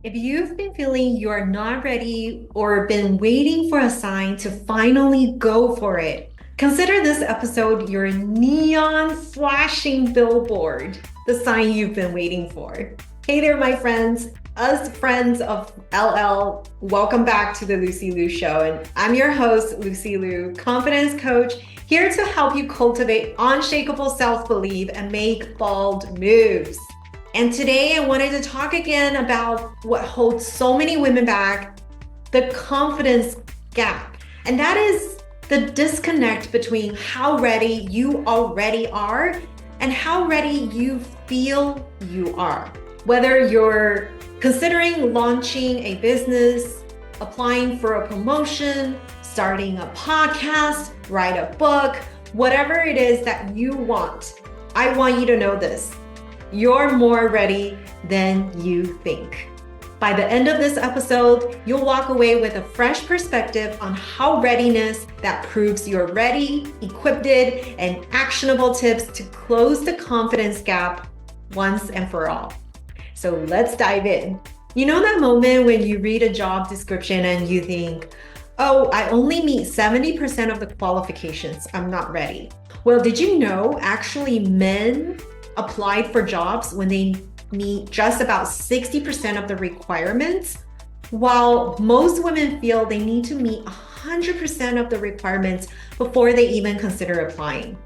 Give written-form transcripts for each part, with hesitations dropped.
If you've been feeling you are not ready or been waiting for a sign to finally go for it, consider this episode your neon flashing billboard, the sign you've been waiting for. Hey there, my friends. Us friends of LL, welcome back to the Lucy Liu Show. And I'm your host, Lucy Liu, confidence coach, here to help you cultivate unshakable self-belief and make bold moves. And today I wanted to talk again about what holds so many women back, the confidence gap. And that is the disconnect between how ready you already are and how ready you feel you are. Whether you're considering launching a business, applying for a promotion, starting a podcast, write a book, whatever it is that you want, I want you to know this. You're more ready than you think. By the end of this episode, you'll walk away with a fresh perspective on how readiness that proves you're ready, equipped, and actionable tips to close the confidence gap once and for all. So let's dive in. You know that moment when you read a job description and you think, oh, I only meet 70% of the qualifications. I'm not ready. Well, did you know actually men applied for jobs when they meet just about 60% of the requirements, while most women feel they need to meet 100% of the requirements before they even consider applying.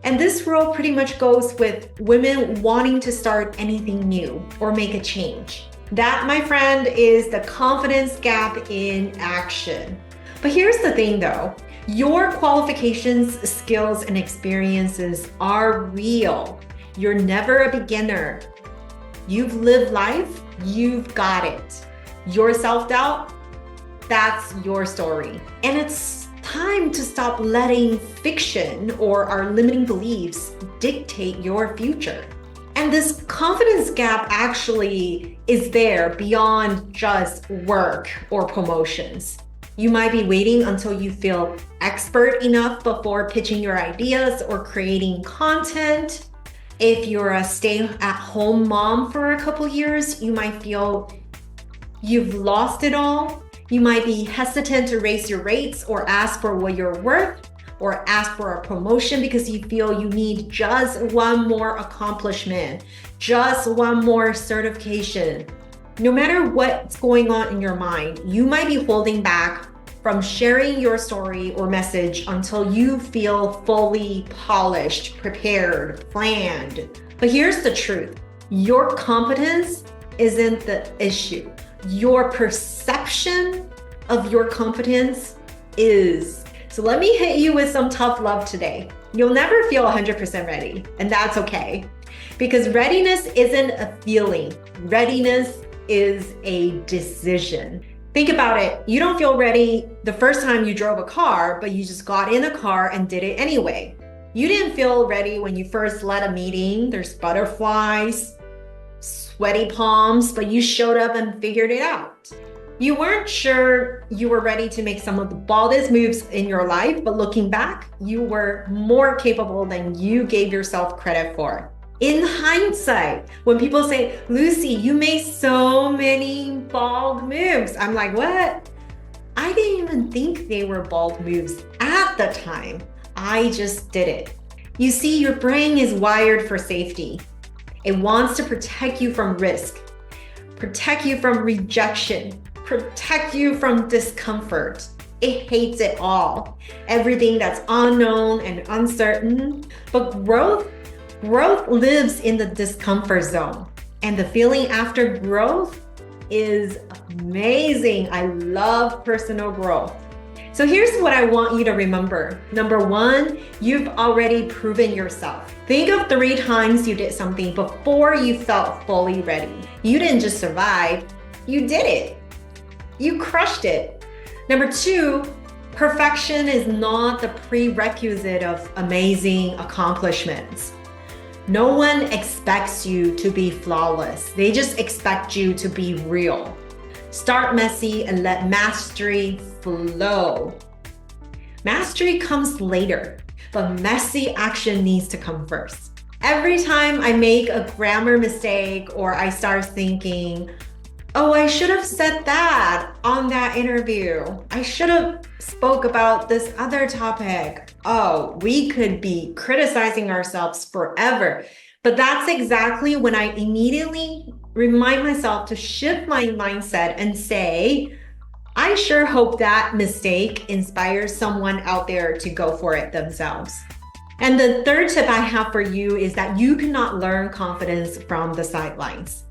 And this rule pretty much goes with women wanting to start anything new or make a change. That, my friend, is the confidence gap in action. But here's the thing though, your qualifications, skills, and experiences are real. You're never a beginner. You've lived life, you've got it. Your self-doubt, that's your story. And it's time to stop letting fiction or our limiting beliefs dictate your future. And this confidence gap actually is there beyond just work or promotions. You might be waiting until you feel expert enough before pitching your ideas or creating content. If you're a stay-at-home mom for a couple years, you might feel you've lost it all. You might be hesitant to raise your rates or ask for what you're worth or ask for a promotion because you feel you need just one more accomplishment, just one more certification. No matter what's going on in your mind, you might be holding back from sharing your story or message until you feel fully polished, prepared, planned. But here's the truth. Your competence isn't the issue. Your perception of your competence is. So let me hit you with some tough love today. You'll never feel 100% ready, and that's okay. Because readiness isn't a feeling. Readiness is a decision. Think about it. You don't feel ready the first time you drove a car, but you just got in a car and did it anyway. You didn't feel ready when you first led a meeting. There's butterflies, sweaty palms, but you showed up and figured it out. You weren't sure you were ready to make some of the boldest moves in your life, but looking back, you were more capable than you gave yourself credit for. In hindsight, when people say, Lucy, you made so many bold moves, I'm like, what? I didn't even think they were bold moves at the time. I just did it. You see, your brain is wired for safety. It wants to protect you from risk, protect you from rejection, protect you from discomfort. It hates it all. Everything that's unknown and uncertain. But growth lives in the discomfort zone. And the feeling after growth is amazing. I love personal growth. So here's what I want you to remember. Number one, you've already proven yourself. Think of 3 times you did something before you felt fully ready. You didn't just survive, you did it. You crushed it. Number 2, perfection is not the prerequisite of amazing accomplishments. No one expects you to be flawless. They just expect you to be real. Start messy and let mastery flow. Mastery comes later, but messy action needs to come first. Every time I make a grammar mistake or I start thinking, Oh, I should have said that on that interview. I should have spoke about this other topic. Oh, we could be criticizing ourselves forever. But that's exactly when I immediately remind myself to shift my mindset and say, I sure hope that mistake inspires someone out there to go for it themselves. And the third tip I have for you is that you cannot learn confidence from the sidelines.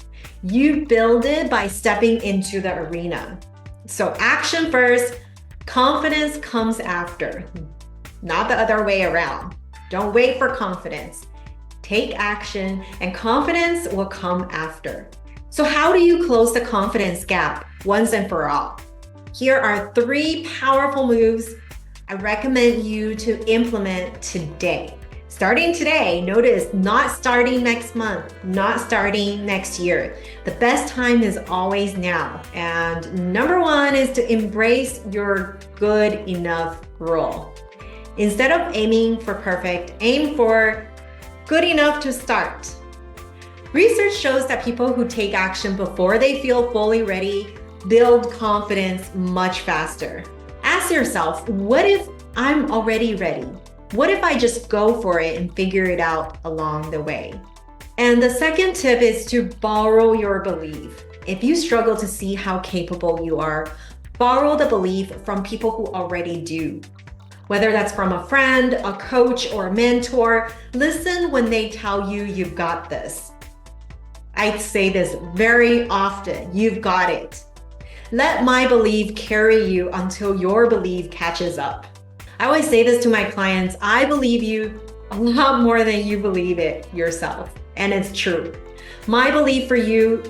You build it by stepping into the arena. So action first, confidence comes after, not the other way around. Don't wait for confidence. Take action and confidence will come after. So how do you close the confidence gap once and for all? Here are 3 powerful moves I recommend you to implement today. Starting today, notice not starting next month, not starting next year. The best time is always now. And number 1 is to embrace your good enough role. Instead of aiming for perfect, aim for good enough to start. Research shows that people who take action before they feel fully ready build confidence much faster. Ask yourself, what if I'm already ready? What if I just go for it and figure it out along the way? And the second tip is to borrow your belief. If you struggle to see how capable you are, borrow the belief from people who already do. Whether that's from a friend, a coach, or a mentor, listen when they tell you you've got this. I say this very often, you've got it. Let my belief carry you until your belief catches up. I always say this to my clients, I believe you a lot more than you believe it yourself. And it's true. My belief for you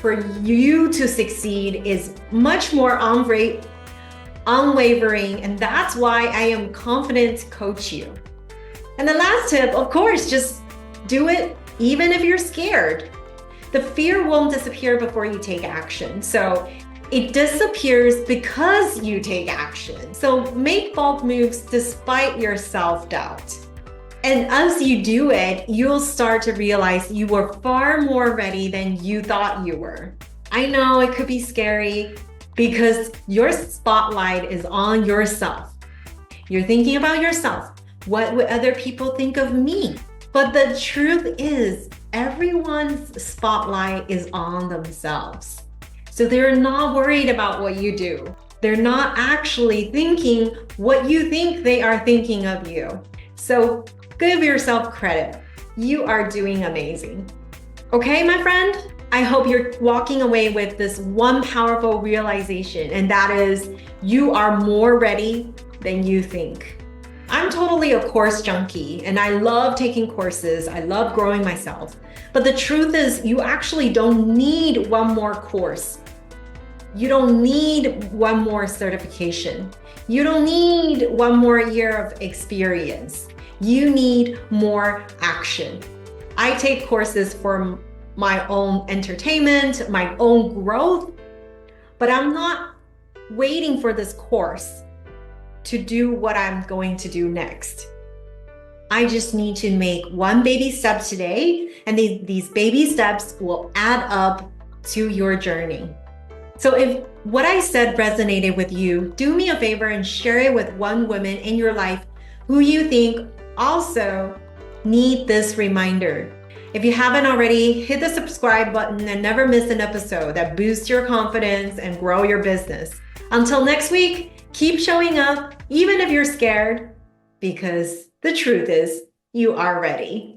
to succeed is much more unwavering, and that's why I am confident to coach you. And the last tip, of course, just do it even if you're scared. The fear won't disappear before you take action. So it disappears because you take action. So make bold moves despite your self-doubt. And as you do it, you'll start to realize you were far more ready than you thought you were. I know it could be scary because your spotlight is on yourself. You're thinking about yourself. What would other people think of me? But the truth is, everyone's spotlight is on themselves. So they're not worried about what you do. They're not actually thinking what you think they are thinking of you. So give yourself credit. You are doing amazing. Okay, my friend? I hope you're walking away with this one powerful realization, and that is you are more ready than you think. I'm totally a course junkie, and I love taking courses. I love growing myself. But the truth is, you actually don't need one more course. You don't need one more certification. You don't need one more year of experience. You need more action. I take courses for my own entertainment, my own growth, but I'm not waiting for this course to do what I'm going to do next. I just need to make one baby step today, and these baby steps will add up to your journey. So if what I said resonated with you, do me a favor and share it with one woman in your life who you think also need this reminder. If you haven't already, hit the subscribe button and never miss an episode that boosts your confidence and grow your business. Until next week, keep showing up, even if you're scared, because the truth is, you are ready.